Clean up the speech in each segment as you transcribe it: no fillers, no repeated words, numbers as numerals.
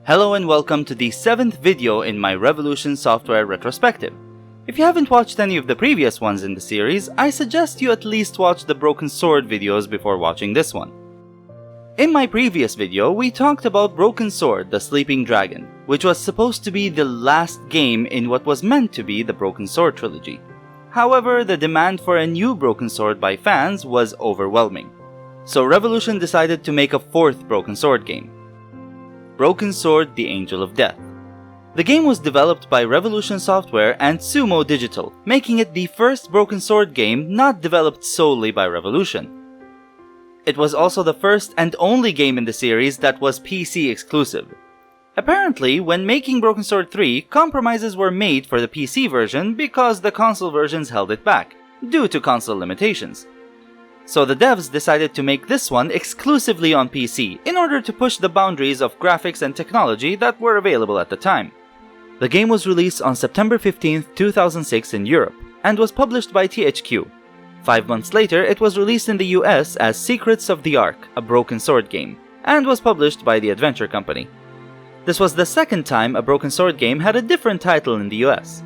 Hello and welcome to the 7th video in my Revolution software retrospective. If you haven't watched any of the previous ones in the series, I suggest you at least watch the Broken Sword videos before watching this one. In my previous video, we talked about Broken Sword, the Sleeping Dragon, which was supposed to be the last game in what was meant to be the Broken Sword trilogy. However, the demand for a new Broken Sword by fans was overwhelming. So Revolution decided to make a 4th Broken Sword game. Broken Sword: The Angel of Death. The game was developed by Revolution Software and Sumo Digital, making it the first Broken Sword game not developed solely by Revolution. It was also the first and only game in the series that was PC exclusive. Apparently, when making Broken Sword 3, compromises were made for the PC version because the console versions held it back, due to console limitations. So the devs decided to make this one exclusively on PC in order to push the boundaries of graphics and technology that were available at the time. The game was released on September 15, 2006 in Europe, and was published by THQ. 5 months later, it was released in the US as Secrets of the Ark, a Broken Sword game, and was published by the Adventure Company. This was the second time a Broken Sword game had a different title in the US.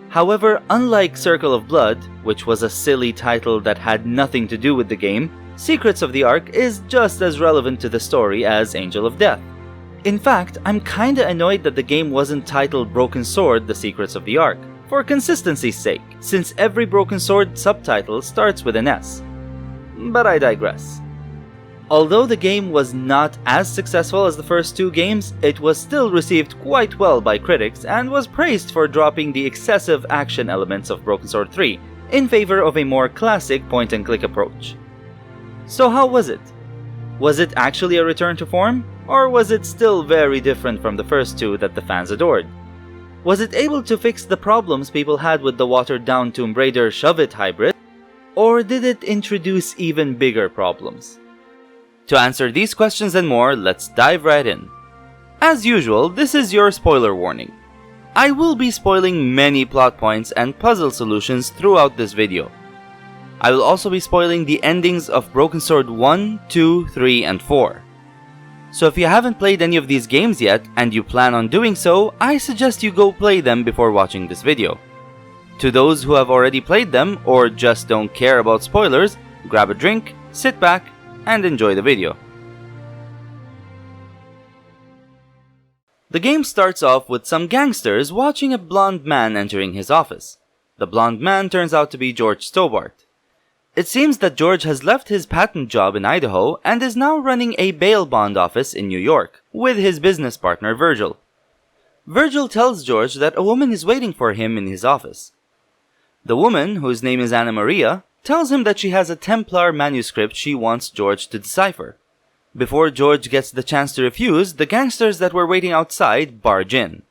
However, unlike Circle of Blood, which was a silly title that had nothing to do with the game, Secrets of the Ark is just as relevant to the story as Angel of Death. In fact, I'm kinda annoyed that the game wasn't titled Broken Sword: The Secrets of the Ark, for consistency's sake, since every Broken Sword subtitle starts with an S. But I digress. Although the game was not as successful as the first 2 games, it was still received quite well by critics and was praised for dropping the excessive action elements of Broken Sword 3 in favor of a more classic point-and-click approach. So how was it? Was it actually a return to form? Or was it still very different from the first 2 that the fans adored? Was it able to fix the problems people had with the watered-down Tomb Raider Shove-It hybrid? Or did it introduce even bigger problems? To answer these questions and more, let's dive right in. As usual, this is your spoiler warning. I will be spoiling many plot points and puzzle solutions throughout this video. I will also be spoiling the endings of Broken Sword 1, 2, 3, and 4. So if you haven't played any of these games yet, and you plan on doing so, I suggest you go play them before watching this video. To those who have already played them, or just don't care about spoilers, grab a drink, sit back, and enjoy the video. The game starts off with some gangsters watching a blonde man entering his office. The blonde man turns out to be George Stobart. It seems that George has left his patent job in Idaho and is now running a bail bond office in New York with his business partner Virgil. Virgil tells George that a woman is waiting for him in his office. The woman, whose name is Anna Maria, tells him that she has a Templar manuscript she wants George to decipher. Before George gets the chance to refuse, the gangsters that were waiting outside barge in.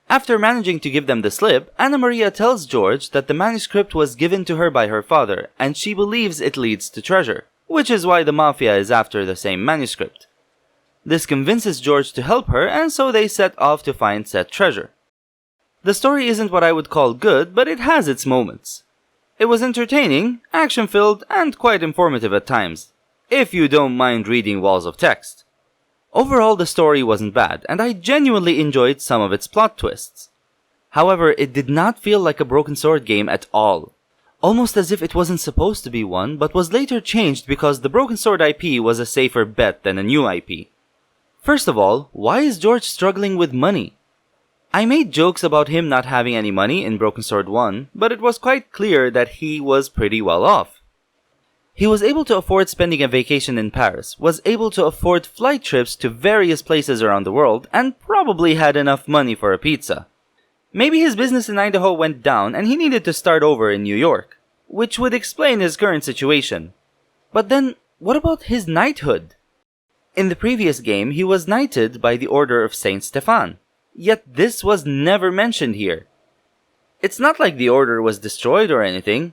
After managing to give them the slip, Anna Maria tells George that the manuscript was given to her by her father, and she believes it leads to treasure, which is why the Mafia is after the same manuscript. This convinces George to help her, and so they set off to find said treasure. The story isn't what I would call good, but it has its moments. It was entertaining, action-filled, and quite informative at times, if you don't mind reading walls of text. Overall, the story wasn't bad, and I genuinely enjoyed some of its plot twists. However, it did not feel like a Broken Sword game at all. Almost as if it wasn't supposed to be one, but was later changed because the Broken Sword IP was a safer bet than a new IP. First of all, why is George struggling with money? I made jokes about him not having any money in Broken Sword 1, but it was quite clear that he was pretty well off. He was able to afford spending a vacation in Paris, was able to afford flight trips to various places around the world, and probably had enough money for a pizza. Maybe his business in Idaho went down and he needed to start over in New York, which would explain his current situation. But then, what about his knighthood? In the previous game, he was knighted by the Order of Saint Stephan. Yet this was never mentioned here. It's not like the order was destroyed or anything.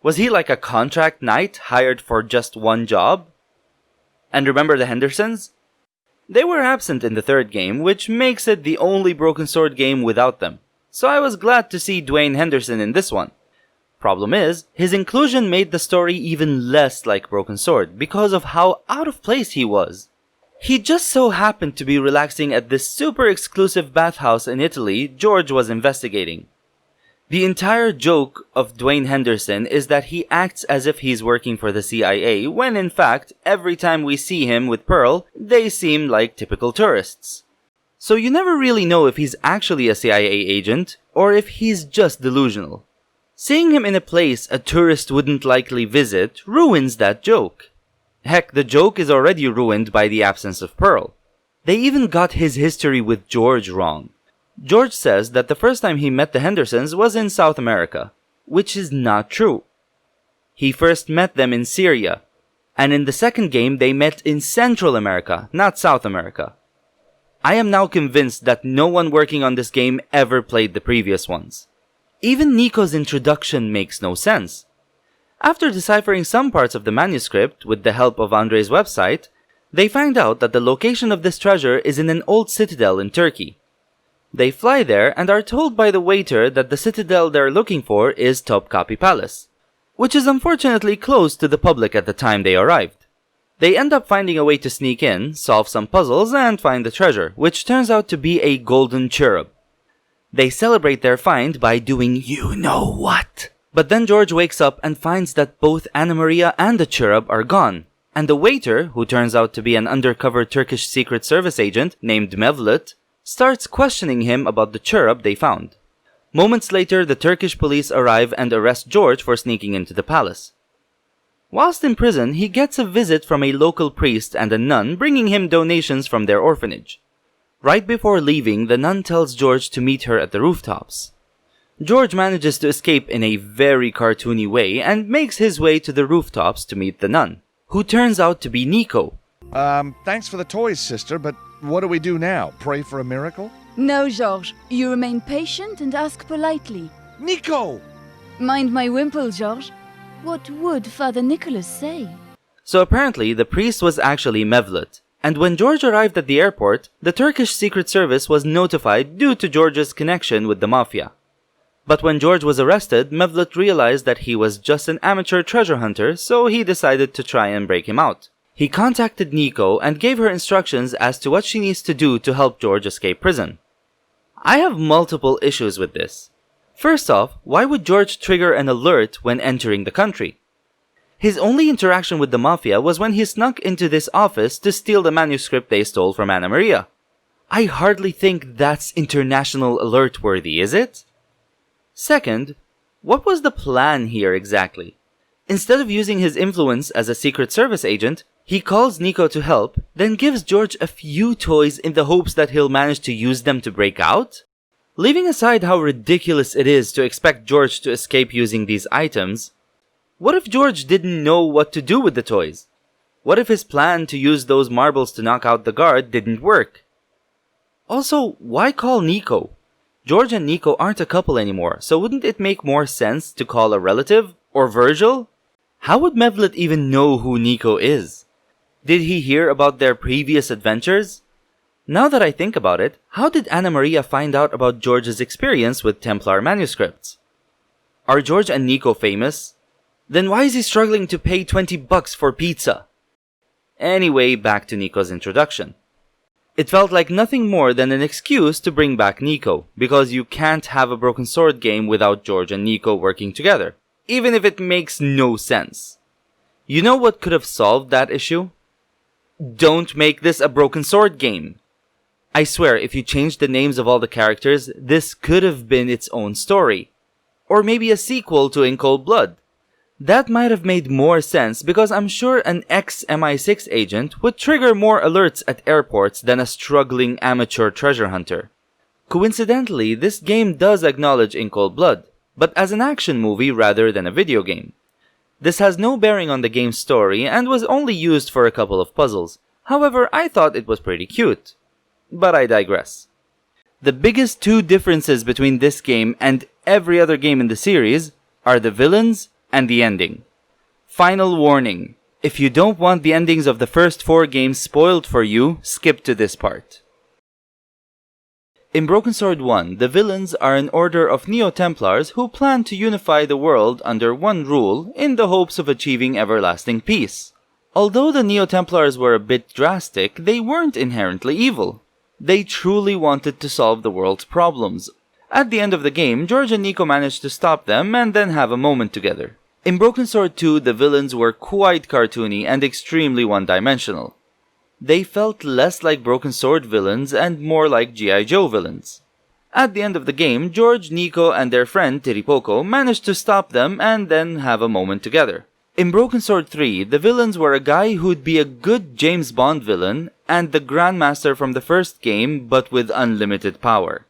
Was he like a contract knight hired for just one job? And remember the Hendersons? They were absent in the 3rd game, which makes it the only Broken Sword game without them. So I was glad to see Dwayne Henderson in this one. Problem is, his inclusion made the story even less like Broken Sword because of how out of place he was. He just so happened to be relaxing at this super exclusive bathhouse in Italy George was investigating. The entire joke of Dwayne Henderson is that he acts as if he's working for the CIA, when in fact, every time we see him with Pearl, they seem like typical tourists. So you never really know if he's actually a CIA agent, or if he's just delusional. Seeing him in a place a tourist wouldn't likely visit ruins that joke. Heck, the joke is already ruined by the absence of Pearl. They even got his history with George wrong. George says that the first time he met the Hendersons was in South America, which is not true. He first met them in Syria, and in the second game they met in Central America, not South America. I am now convinced that no one working on this game ever played the previous ones. Even Nico's introduction makes no sense. After deciphering some parts of the manuscript with the help of Andrei's website, they find out that the location of this treasure is in an old citadel in Turkey. They fly there and are told by the waiter that the citadel they're looking for is Topkapi Palace, which is unfortunately closed to the public at the time they arrived. They end up finding a way to sneak in, solve some puzzles, and find the treasure, which turns out to be a golden cherub. They celebrate their find by doing you-know-what. But then George wakes up and finds that both Anna Maria and the cherub are gone, and the waiter, who turns out to be an undercover Turkish Secret Service agent named Mevlut, starts questioning him about the cherub they found. Moments later, the Turkish police arrive and arrest George for sneaking into the palace. Whilst in prison, he gets a visit from a local priest and a nun bringing him donations from their orphanage. Right before leaving, the nun tells George to meet her at the rooftops. George manages to escape in a very cartoony way and makes his way to the rooftops to meet the nun, who turns out to be Nico. Thanks for the toys, sister, but what do we do now? Pray for a miracle? No, Georges. You remain patient and ask politely. Nico! Mind my wimple, Georges. What would Father Nicholas say? So apparently, the priest was actually Mevlut, and when George arrived at the airport, the Turkish Secret Service was notified due to George's connection with the mafia. But when George was arrested, Mevlut realized that he was just an amateur treasure hunter, so he decided to try and break him out. He contacted Nico and gave her instructions as to what she needs to do to help George escape prison. I have multiple issues with this. First off, why would George trigger an alert when entering the country? His only interaction with the mafia was when he snuck into this office to steal the manuscript they stole from Anna Maria. I hardly think that's international alert worthy, is it? Second, what was the plan here exactly? Instead of using his influence as a Secret Service agent, he calls Nico to help, then gives George a few toys in the hopes that he'll manage to use them to break out? Leaving aside how ridiculous it is to expect George to escape using these items, what if George didn't know what to do with the toys? What if his plan to use those marbles to knock out the guard didn't work? Also, why call Nico? George and Nico aren't a couple anymore, so wouldn't it make more sense to call a relative? Or Virgil? How would Mevlut even know who Nico is? Did he hear about their previous adventures? Now that I think about it, how did Anna Maria find out about George's experience with Templar manuscripts? Are George and Nico famous? Then why is he struggling to pay $20 for pizza? Anyway, back to Nico's introduction. It felt like nothing more than an excuse to bring back Nico, because you can't have a Broken Sword game without George and Nico working together, even if it makes no sense. You know what could have solved that issue? Don't make this a Broken Sword game. I swear, if you changed the names of all the characters, this could have been its own story. Or maybe a sequel to In Cold Blood. That might have made more sense because I'm sure an ex-MI6 agent would trigger more alerts at airports than a struggling amateur treasure hunter. Coincidentally, this game does acknowledge In Cold Blood, but as an action movie rather than a video game. This has no bearing on the game's story and was only used for a couple of puzzles. However, I thought it was pretty cute. But I digress. The biggest two differences between this game and every other game in the series are the villains and the ending. Final warning. If you don't want the endings of the first 4 games spoiled for you, skip to this part. In Broken Sword 1, the villains are an order of Neo-Templars who plan to unify the world under one rule in the hopes of achieving everlasting peace. Although the Neo-Templars were a bit drastic, they weren't inherently evil. They truly wanted to solve the world's problems. At the end of the game, George and Nico managed to stop them and then have a moment together. In Broken Sword 2, the villains were quite cartoony and extremely one-dimensional. They felt less like Broken Sword villains and more like G.I. Joe villains. At the end of the game, George, Nico, and their friend Tiripoko managed to stop them and then have a moment together. In Broken Sword 3, the villains were a guy who'd be a good James Bond villain and the Grandmaster from the first game but with unlimited power.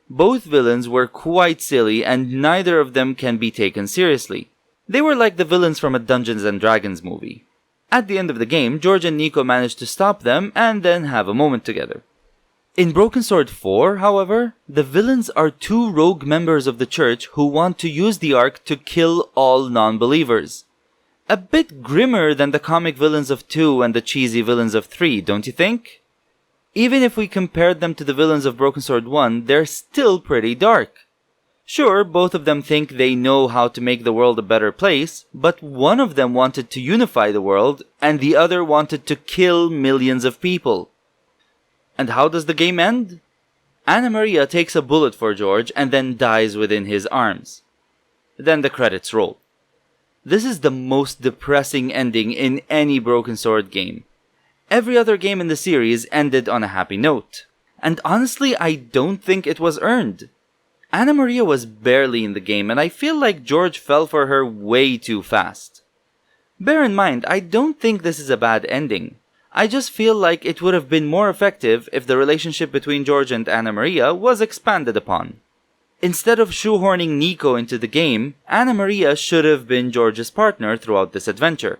Both villains were quite silly and neither of them can be taken seriously. They were like the villains from a Dungeons & Dragons movie. At the end of the game, George and Nico managed to stop them and then have a moment together. In Broken Sword 4, however, the villains are two rogue members of the church who want to use the Ark to kill all non-believers. A bit grimmer than the comic villains of 2 and the cheesy villains of 3, don't you think? Even if we compared them to the villains of Broken Sword 1, they're still pretty dark. Sure, both of them think they know how to make the world a better place, but one of them wanted to unify the world, and the other wanted to kill millions of people. And how does the game end? Anna Maria takes a bullet for George and then dies within his arms. Then the credits roll. This is the most depressing ending in any Broken Sword game. Every other game in the series ended on a happy note. And honestly, I don't think it was earned. Anna Maria was barely in the game, and I feel like George fell for her way too fast. Bear in mind, I don't think this is a bad ending. I just feel like it would have been more effective if the relationship between George and Anna Maria was expanded upon. Instead of shoehorning Nico into the game, Anna Maria should have been George's partner throughout this adventure.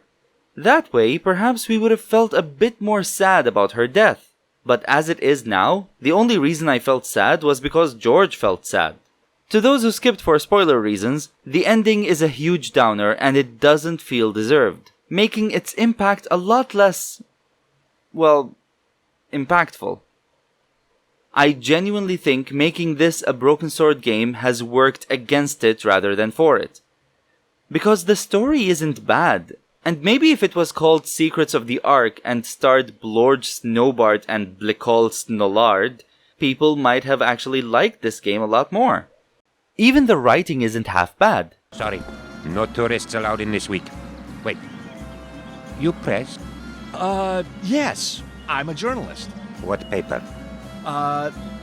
That way, perhaps we would have felt a bit more sad about her death. But as it is now, the only reason I felt sad was because George felt sad. To those who skipped for spoiler reasons, the ending is a huge downer and it doesn't feel deserved, making its impact a lot less, well, impactful. I genuinely think making this a Broken Sword game has worked against it rather than for it. Because the story isn't bad, and maybe if it was called Secrets of the Ark and starred Blorge Snowbart and Blikol Snollard, people might have actually liked this game a lot more. Even the writing isn't half bad. Sorry, no tourists allowed in this week. Wait, you press? Yes. I'm a journalist. What paper?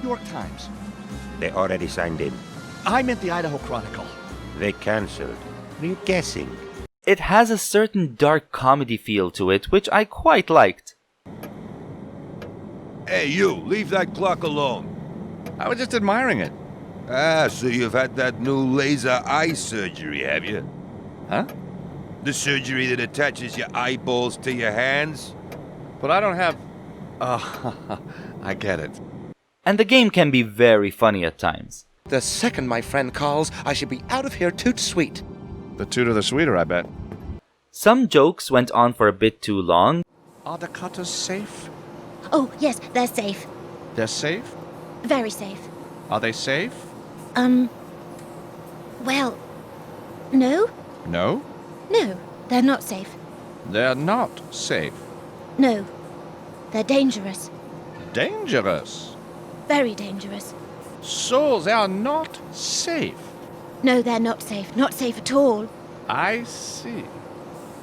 New York Times. They already signed in. I meant the Idaho Chronicle. They cancelled. Are you guessing? It has a certain dark comedy feel to it, which I quite liked. Hey, you, leave that clock alone. I was just admiring it. Ah, so you've had that new laser eye surgery, have you? Huh? The surgery that attaches your eyeballs to your hands? But I don't have... I get it. And the game can be very funny at times. The second my friend calls, I should be out of here toot sweet. The tooter the sweeter, I bet. Some jokes went on for a bit too long. Are the cutters safe? Oh, yes, they're safe. They're safe? Very safe. Are they safe? Well, no? No. No, they're not safe. They're not safe. No, they're dangerous. Dangerous. Very dangerous. So they are not safe. No, they're not safe. Not safe at all. I see.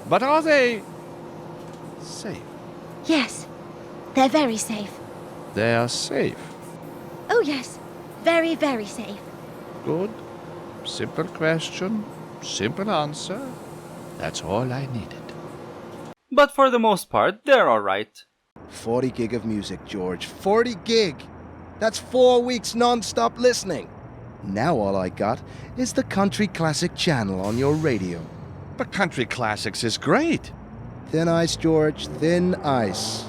But are they safe? Yes, they're very safe. They are safe. Oh, yes, very, very safe. Good. Simple question, simple answer. That's all I needed. But for the most part, they're alright. 40 gig of music, George. 40 gig! That's 4 weeks non-stop listening. Now all I got is the Country Classic channel on your radio. But Country Classics is great. Thin ice, George, thin ice.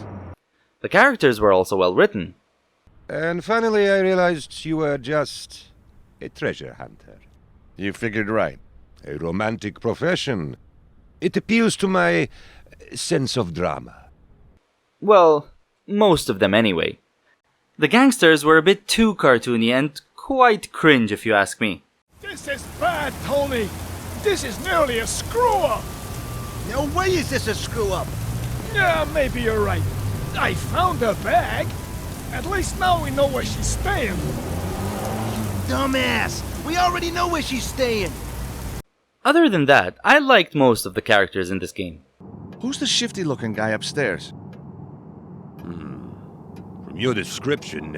The characters were also well written. And finally I realized you were just a treasure hunter. You figured right. A romantic profession. It appeals to my sense of drama. Well, most of them anyway. The gangsters were a bit too cartoony and quite cringe if you ask me. This is bad, Tony! This is nearly a screw-up! No way is this a screw-up! Yeah, maybe you're right. I found her bag. At least now we know where she's staying. Dumbass! We already know where she's staying! Other than that, I liked most of the characters in this game. Who's the shifty-looking guy upstairs? From your description,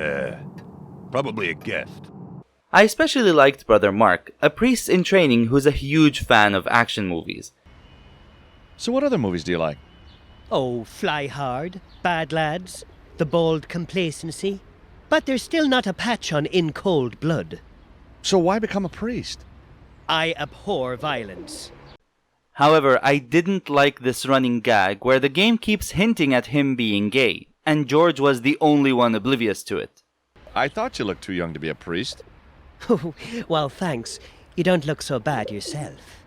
probably a guest. I especially liked Brother Mark, a priest in training who's a huge fan of action movies. So what other movies do you like? Oh, Fly Hard, Bad Lads, The Bold Complacency. But there's still not a patch on In Cold Blood. So why become a priest? I abhor violence. However, I didn't like this running gag where the game keeps hinting at him being gay, and George was the only one oblivious to it. I thought you looked too young to be a priest. Oh, well, thanks. You don't look so bad yourself.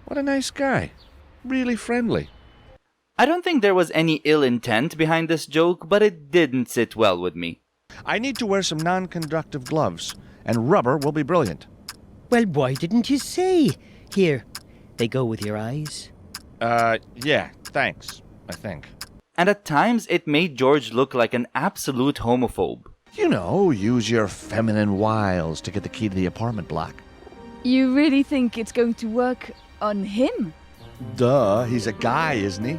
What a nice guy. Really friendly. I don't think there was any ill intent behind this joke, but it didn't sit well with me. I need to wear some non-conductive gloves, and rubber will be brilliant. Well, why didn't you say? Here, they go with your eyes. Yeah, thanks, I think. And at times, it made George look like an absolute homophobe. You know, use your feminine wiles to get the key to the apartment block. You really think it's going to work on him? Duh, he's a guy, isn't he?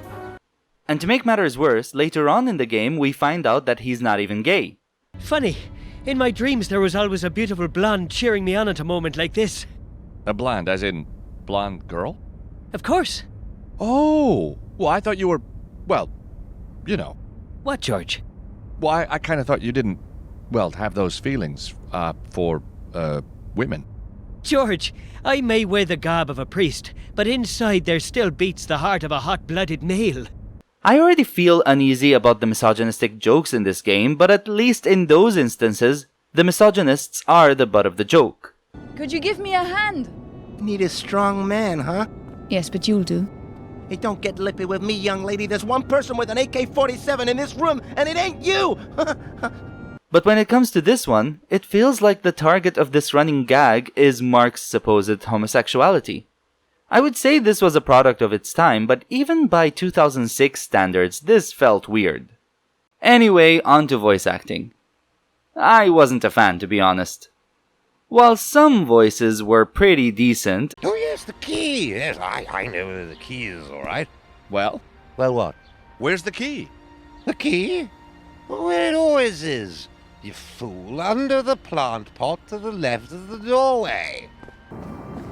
And to make matters worse, later on in the game, we find out that he's not even gay. Funny, in my dreams there was always a beautiful blonde cheering me on at a moment like this. A blonde, as in blonde girl? Of course. Oh, well, I thought you were, well, you know. What, George? Well, I kind of thought you didn't, well, have those feelings, for, women. George, I may wear the garb of a priest, but inside there still beats the heart of a hot-blooded male. I already feel uneasy about the misogynistic jokes in this game, but at least in those instances, the misogynists are the butt of the joke. Could you give me a hand? Need a strong man, huh? Yes, but you'll do. Hey, don't get lippy with me, young lady. There's one person with an AK-47 in this room, and it ain't you! But when it comes to this one, it feels like the target of this running gag is Mark's supposed homosexuality. I would say this was a product of its time, but even by 2006 standards, this felt weird. Anyway, on to voice acting. I wasn't a fan, to be honest. While some voices were pretty decent... Oh yes, the key! Yes, I know the key is alright. Well? Well, what? Where's the key? The key? Where it always is. You fool, under the plant pot to the left of the doorway.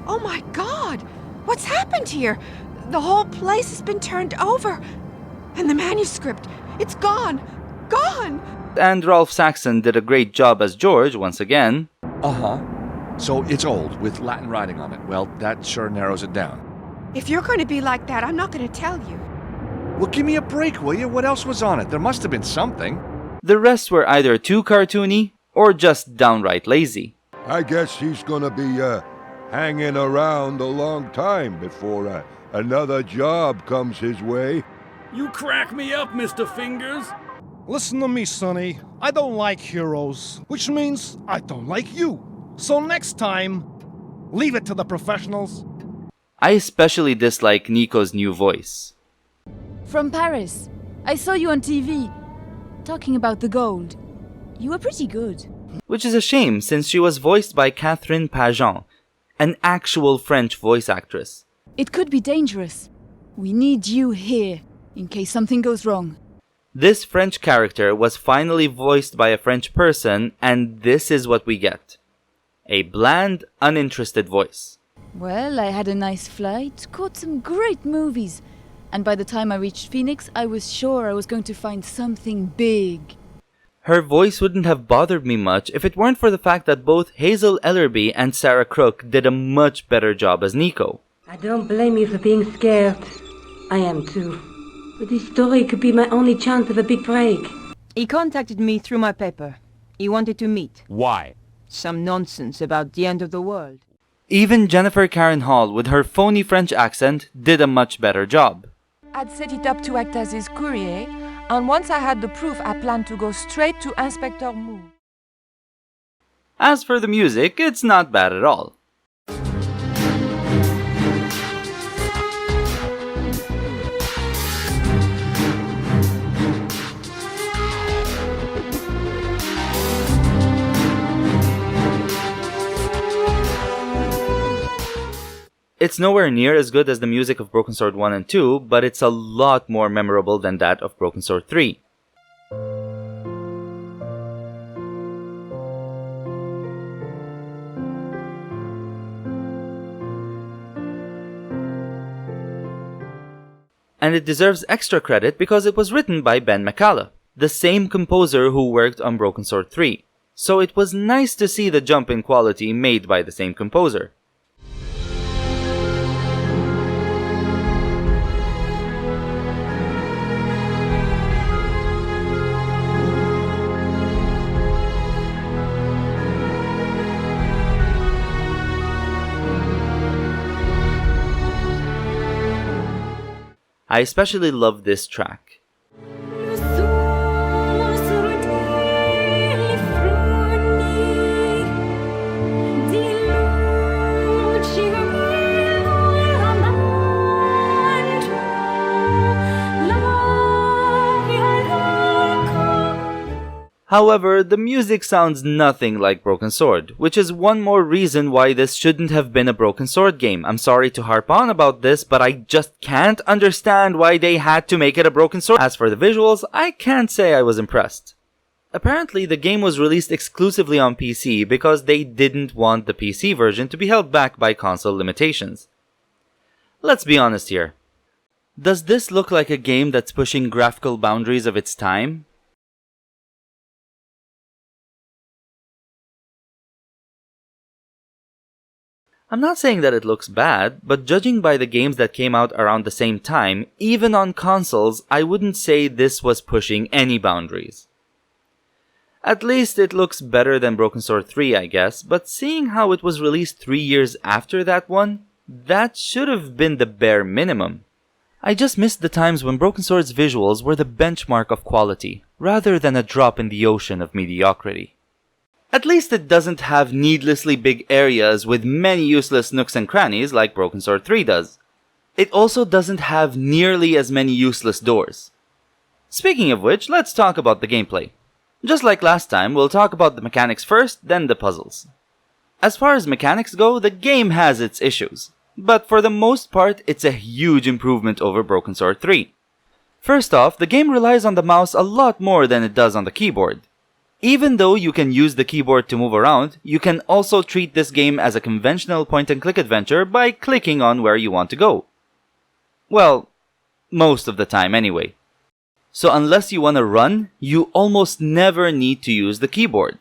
Oh my God! What's happened here? The whole place has been turned over. And the manuscript, it's gone! Gone! And Rolf Saxon did a great job as George once again. Uh-huh. So it's old, with Latin writing on it. Well, that sure narrows it down. If you're going to be like that, I'm not going to tell you. Well, give me a break, will you? What else was on it? There must have been something. The rest were either too cartoony or just downright lazy. I guess he's gonna be, hanging around a long time before, another job comes his way. You crack me up, Mr. Fingers. Listen to me, Sonny. I don't like heroes, which means I don't like you. So next time, leave it to the professionals. I especially dislike Nico's new voice. From Paris. I saw you on TV, talking about the gold. You were pretty good. Which is a shame since she was voiced by Catherine Pageant, an actual French voice actress. It could be dangerous. We need you here, in case something goes wrong. This French character was finally voiced by a French person, and this is what we get. A bland, uninterested voice. Well, I had a nice flight, caught some great movies, and by the time I reached Phoenix, I was sure I was going to find something big. Her voice wouldn't have bothered me much if it weren't for the fact that both Hazel Ellerby and Sarah Crook did a much better job as Nico. I don't blame you for being scared. I am too. But this story could be my only chance of a big break. He contacted me through my paper. He wanted to meet. Why? Some nonsense about the end of the world. Even Jennifer Karen Hall, with her phony French accent, did a much better job. I'd set it up to act as his courier, and once I had the proof, I planned to go straight to Inspector Moo. As for the music, it's not bad at all. It's nowhere near as good as the music of Broken Sword 1 and 2, but it's a lot more memorable than that of Broken Sword 3. And it deserves extra credit because it was written by Ben McCullough, the same composer who worked on Broken Sword 3. So it was nice to see the jump in quality made by the same composer. I especially love this track. However, the music sounds nothing like Broken Sword, which is one more reason why this shouldn't have been a Broken Sword game. I'm sorry to harp on about this, but I just can't understand why they had to make it a Broken Sword. As for the visuals, I can't say I was impressed. Apparently, the game was released exclusively on PC because they didn't want the PC version to be held back by console limitations. Let's be honest here. Does this look like a game that's pushing graphical boundaries of its time? I'm not saying that it looks bad, but judging by the games that came out around the same time, even on consoles, I wouldn't say this was pushing any boundaries. At least it looks better than Broken Sword 3, I guess, but seeing how it was released 3 years after that one, that should have been the bare minimum. I just missed the times when Broken Sword's visuals were the benchmark of quality, rather than a drop in the ocean of mediocrity. At least it doesn't have needlessly big areas with many useless nooks and crannies like Broken Sword 3 does. It also doesn't have nearly as many useless doors. Speaking of which, let's talk about the gameplay. Just like last time, we'll talk about the mechanics first, then the puzzles. As far as mechanics go, the game has its issues, but for the most part, it's a huge improvement over Broken Sword 3. First off, the game relies on the mouse a lot more than it does on the keyboard. Even though you can use the keyboard to move around, you can also treat this game as a conventional point-and-click adventure by clicking on where you want to go. Well, most of the time anyway. So unless you want to run, you almost never need to use the keyboard.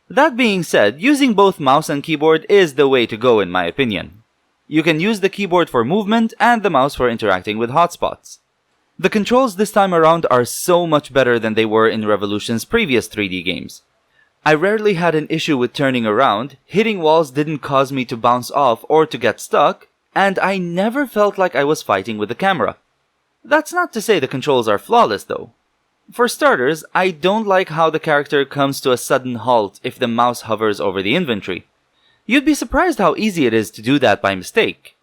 That being said, using both mouse and keyboard is the way to go in my opinion. You can use the keyboard for movement and the mouse for interacting with hotspots. The controls this time around are so much better than they were in Revolution's previous 3D games. I rarely had an issue with turning around, hitting walls didn't cause me to bounce off or to get stuck, and I never felt like I was fighting with the camera. That's not to say the controls are flawless though. For starters, I don't like how the character comes to a sudden halt if the mouse hovers over the inventory. You'd be surprised how easy it is to do that by mistake.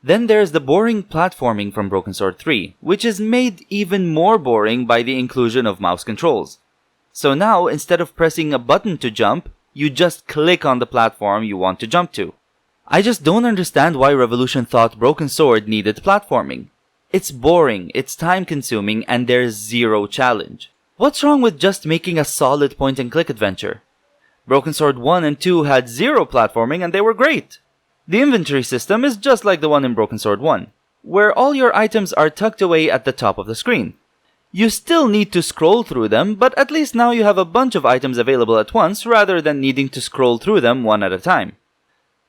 Then there's the boring platforming from Broken Sword 3, which is made even more boring by the inclusion of mouse controls. So now, instead of pressing a button to jump, you just click on the platform you want to jump to. I just don't understand why Revolution thought Broken Sword needed platforming. It's boring, it's time-consuming, and there's zero challenge. What's wrong with just making a solid point-and-click adventure? Broken Sword 1 and 2 had zero platforming and they were great. The inventory system is just like the one in Broken Sword 1, where all your items are tucked away at the top of the screen. You still need to scroll through them, but at least now you have a bunch of items available at once rather than needing to scroll through them one at a time.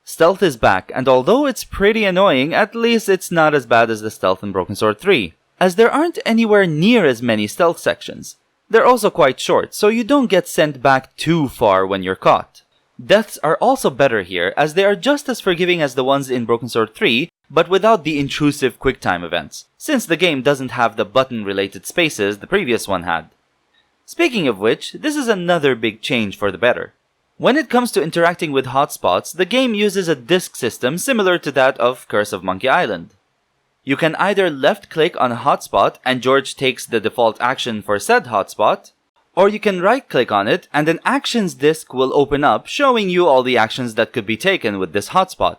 Stealth is back, and although it's pretty annoying, at least it's not as bad as the stealth in Broken Sword 3, as there aren't anywhere near as many stealth sections. They're also quite short, so you don't get sent back too far when you're caught. Deaths are also better here, as they are just as forgiving as the ones in Broken Sword 3, but without the intrusive QuickTime events, since the game doesn't have the button-related spaces the previous one had. Speaking of which, this is another big change for the better. When it comes to interacting with hotspots, the game uses a disc system similar to that of Curse of Monkey Island. You can either left-click on a hotspot and George takes the default action for said hotspot, or you can right-click on it and an actions disc will open up showing you all the actions that could be taken with this hotspot.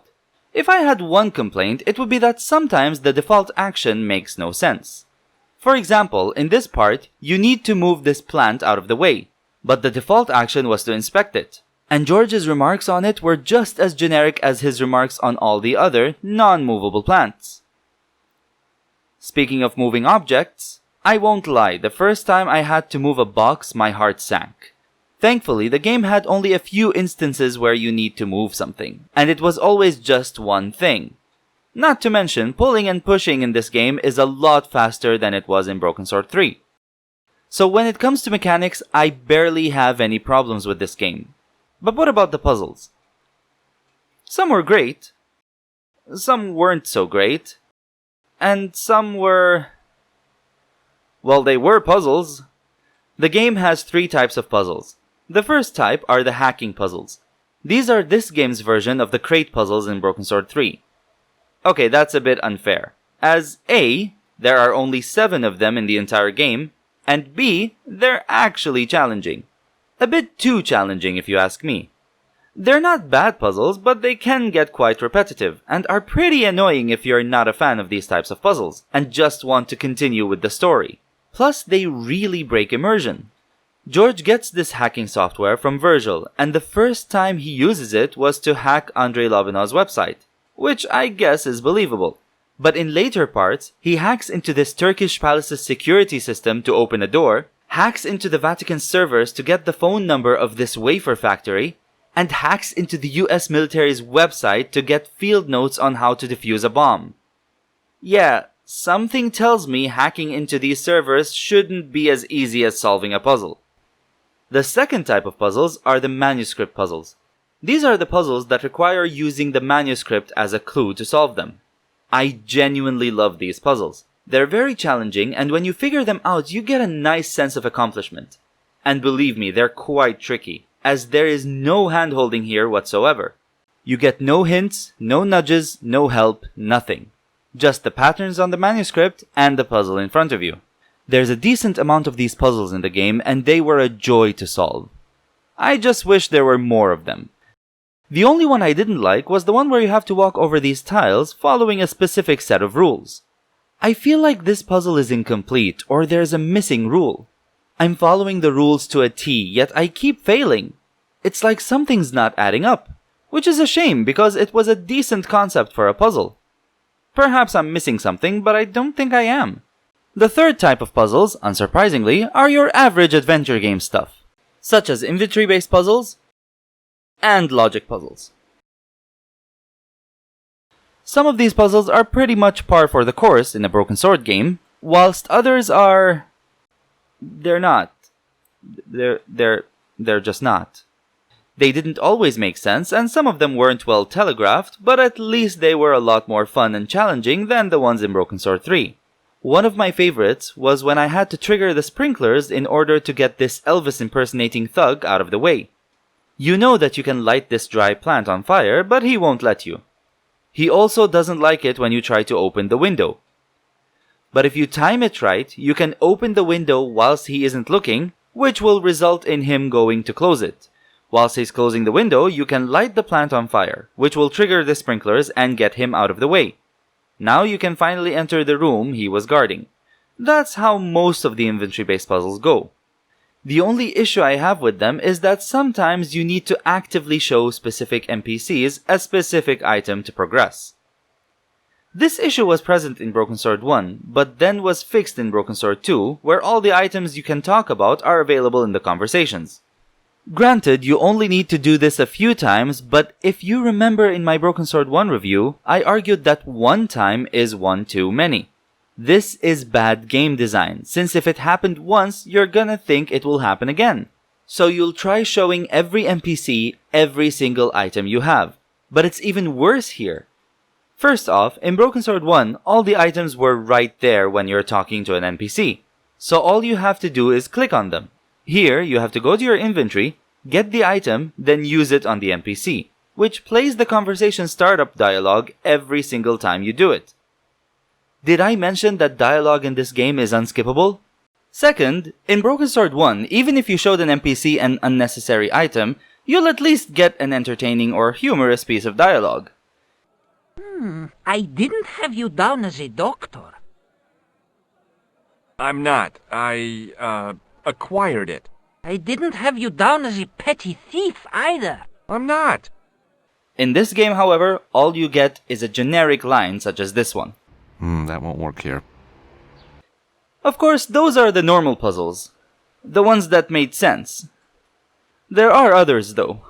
If I had one complaint, it would be that sometimes the default action makes no sense. For example, in this part, you need to move this plant out of the way, but the default action was to inspect it. And George's remarks on it were just as generic as his remarks on all the other non-movable plants. Speaking of moving objects, I won't lie, the first time I had to move a box, my heart sank. Thankfully, the game had only a few instances where you need to move something, and it was always just one thing. Not to mention, pulling and pushing in this game is a lot faster than it was in Broken Sword 3. So when it comes to mechanics, I barely have any problems with this game. But what about the puzzles? Some were great, some weren't so great, and some were... well, they were puzzles. The game has 3 types of puzzles. The first type are the hacking puzzles. These are this game's version of the crate puzzles in Broken Sword 3. Okay, that's a bit unfair, as A, there are only 7 of them in the entire game, and B, they're actually challenging. A bit too challenging if you ask me. They're not bad puzzles, but they can get quite repetitive, and are pretty annoying if you're not a fan of these types of puzzles, and just want to continue with the story. Plus, they really break immersion. George gets this hacking software from Virgil, and the first time he uses it was to hack Andrei Lovinov's website, which I guess is believable. But in later parts, he hacks into this Turkish palace's security system to open a door, hacks into the Vatican servers to get the phone number of this wafer factory, and hacks into the US military's website to get field notes on how to defuse a bomb. Yeah, something tells me hacking into these servers shouldn't be as easy as solving a puzzle. The second type of puzzles are the manuscript puzzles. These are the puzzles that require using the manuscript as a clue to solve them. I genuinely love these puzzles. They're very challenging, and when you figure them out, you get a nice sense of accomplishment. And believe me, they're quite tricky, as there is no hand-holding here whatsoever. You get no hints, no nudges, no help, nothing. Just the patterns on the manuscript and the puzzle in front of you. There's a decent amount of these puzzles in the game, and they were a joy to solve. I just wish there were more of them. The only one I didn't like was the one where you have to walk over these tiles following a specific set of rules. I feel like this puzzle is incomplete, or there's a missing rule. I'm following the rules to a T, yet I keep failing. It's like something's not adding up, which is a shame because it was a decent concept for a puzzle. Perhaps I'm missing something, but I don't think I am. The third type of puzzles, unsurprisingly, are your average adventure game stuff, such as inventory-based puzzles and logic puzzles. Some of these puzzles are pretty much par for the course in a Broken Sword game, whilst others are... they're not. They're just not. They didn't always make sense, and some of them weren't well telegraphed, but at least they were a lot more fun and challenging than the ones in Broken Sword 3. One of my favorites was when I had to trigger the sprinklers in order to get this Elvis impersonating thug out of the way. You know that you can light this dry plant on fire, but he won't let you. He also doesn't like it when you try to open the window. But if you time it right, you can open the window whilst he isn't looking, which will result in him going to close it. Whilst he's closing the window, you can light the plant on fire, which will trigger the sprinklers and get him out of the way. Now you can finally enter the room he was guarding. That's how most of the inventory-based puzzles go. The only issue I have with them is that sometimes you need to actively show specific NPCs a specific item to progress. This issue was present in Broken Sword 1, but then was fixed in Broken Sword 2, where all the items you can talk about are available in the conversations. Granted, you only need to do this a few times, but if you remember in my Broken Sword 1 review, I argued that one time is one too many. This is bad game design, since if it happened once, you're gonna think it will happen again. So you'll try showing every NPC every single item you have. But it's even worse here. First off, in Broken Sword 1, all the items were right there when you're talking to an NPC. So all you have to do is click on them. Here, you have to go to your inventory, get the item, then use it on the NPC, which plays the conversation startup dialogue every single time you do it. Did I mention that dialogue in this game is unskippable? Second, in Broken Sword 1, even if you showed an NPC an unnecessary item, you'll at least get an entertaining or humorous piece of dialogue. I didn't have you down as a doctor. I'm not. I acquired it. I didn't have you down as a petty thief either. I'm not. In this game, however, all you get is a generic line such as this one. That won't work here. Of course, those are the normal puzzles. The ones that made sense. There are others, though.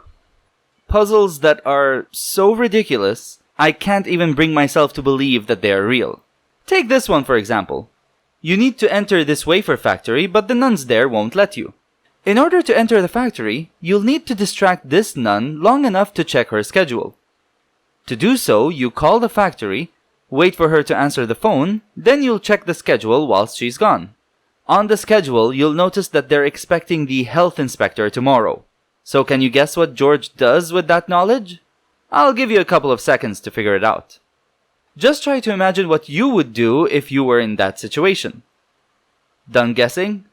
Puzzles that are so ridiculous, I can't even bring myself to believe that they are real. Take this one, for example. You need to enter this wafer factory, but the nuns there won't let you. In order to enter the factory, you'll need to distract this nun long enough to check her schedule. To do so, you call the factory, wait for her to answer the phone, then you'll check the schedule whilst she's gone. On the schedule, you'll notice that they're expecting the health inspector tomorrow. So can you guess what George does with that knowledge? I'll give you a couple of seconds to figure it out. Just try to imagine what you would do if you were in that situation. Done guessing?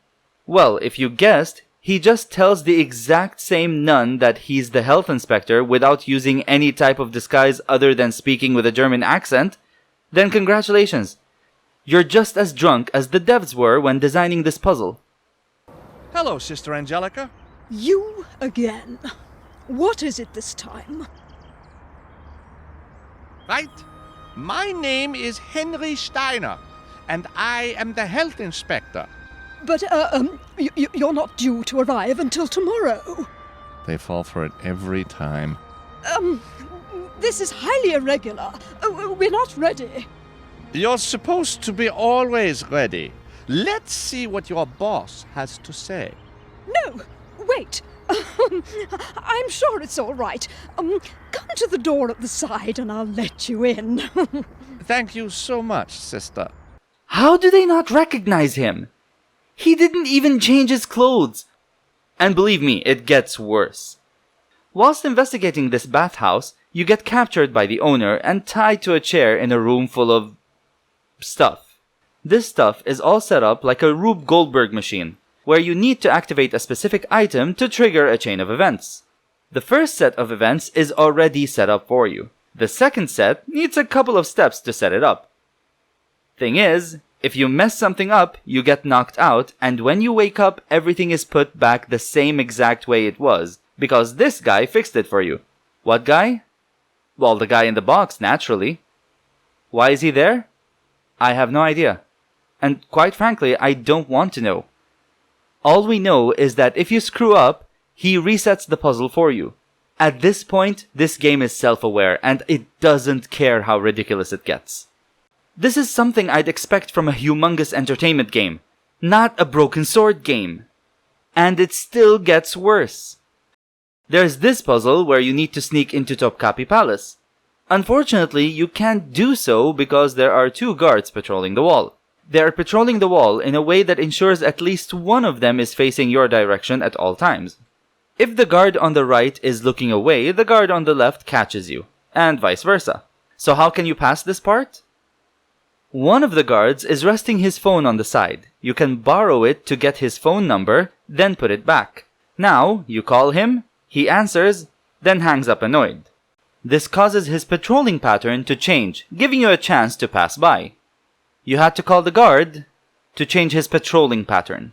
Well, if you guessed, he just tells the exact same nun that he's the health inspector without using any type of disguise other than speaking with a German accent, then congratulations. You're just as drunk as the devs were when designing this puzzle. Hello, Sister Angelica. You again. What is it this time? Right? My name is Henry Steiner, and I am the health inspector. But, you're not due to arrive until tomorrow. They fall for it every time. This is highly irregular. We're not ready. You're supposed to be always ready. Let's see what your boss has to say. No, wait. I'm sure it's all right. Come to the door at the side and I'll let you in. Thank you so much, sister. How do they not recognize him? He didn't even change his clothes. And believe me, it gets worse. Whilst investigating this bathhouse, you get captured by the owner and tied to a chair in a room full of stuff. This stuff is all set up like a Rube Goldberg machine, where you need to activate a specific item to trigger a chain of events. The first set of events is already set up for you. The second set needs a couple of steps to set it up. Thing is, if you mess something up, you get knocked out, and when you wake up, everything is put back the same exact way it was, because this guy fixed it for you. What guy? Well, the guy in the box, naturally. Why is he there? I have no idea. And quite frankly, I don't want to know. All we know is that if you screw up, he resets the puzzle for you. At this point, this game is self-aware, and it doesn't care how ridiculous it gets. This is something I'd expect from a humongous entertainment game, not a broken sword game. And it still gets worse. There's this puzzle where you need to sneak into Topkapi Palace. Unfortunately, you can't do so because there are 2 guards patrolling the wall. They are patrolling the wall in a way that ensures at least one of them is facing your direction at all times. If the guard on the right is looking away, the guard on the left catches you, and vice versa. So how can you pass this part? One of the guards is resting his phone on the side. You can borrow it to get his phone number, then put it back. Now, you call him, he answers, then hangs up annoyed. This causes his patrolling pattern to change, giving you a chance to pass by. You had to call the guard to change his patrolling pattern.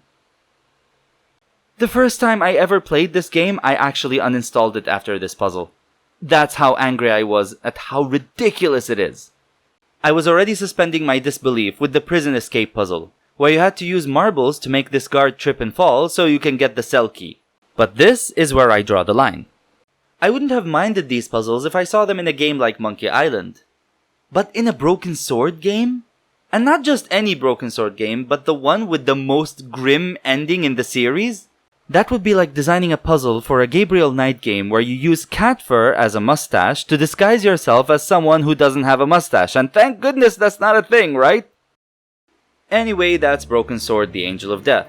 The first time I ever played this game, I actually uninstalled it after this puzzle. That's how angry I was at how ridiculous it is. I was already suspending my disbelief with the prison escape puzzle, where you had to use marbles to make this guard trip and fall so you can get the cell key. But this is where I draw the line. I wouldn't have minded these puzzles if I saw them in a game like Monkey Island. But in a Broken Sword game? And not just any Broken Sword game, but the one with the most grim ending in the series? That would be like designing a puzzle for a Gabriel Knight game where you use cat fur as a mustache to disguise yourself as someone who doesn't have a mustache, and thank goodness that's not a thing, right? Anyway, that's Broken Sword: The Angel of Death.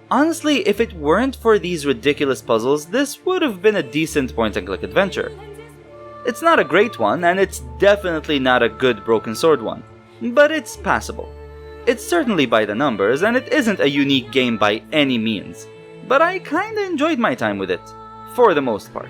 Honestly, if it weren't for these ridiculous puzzles, this would have been a decent point-and-click adventure. It's not a great one, and it's definitely not a good Broken Sword one, but it's passable. It's certainly by the numbers, and it isn't a unique game by any means. But I kinda enjoyed my time with it, for the most part.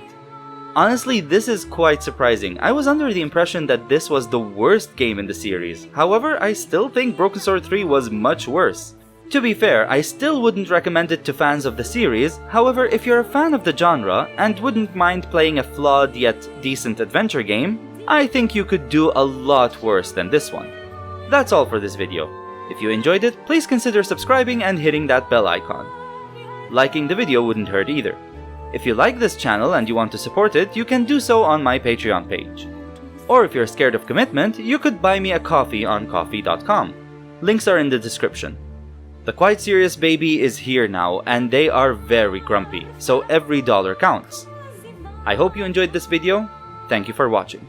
Honestly, this is quite surprising. I was under the impression that this was the worst game in the series. However, I still think Broken Sword 3 was much worse. To be fair, I still wouldn't recommend it to fans of the series. However, if you're a fan of the genre and wouldn't mind playing a flawed yet decent adventure game, I think you could do a lot worse than this one. That's all for this video. If you enjoyed it, please consider subscribing and hitting that bell icon. Liking the video wouldn't hurt either. If you like this channel and you want to support it, you can do so on my Patreon page. Or if you're scared of commitment, you could buy me a coffee on ko-fi.com. Links are in the description. The Quite Serious baby is here now, and they are very grumpy, so every dollar counts. I hope you enjoyed this video. Thank you for watching.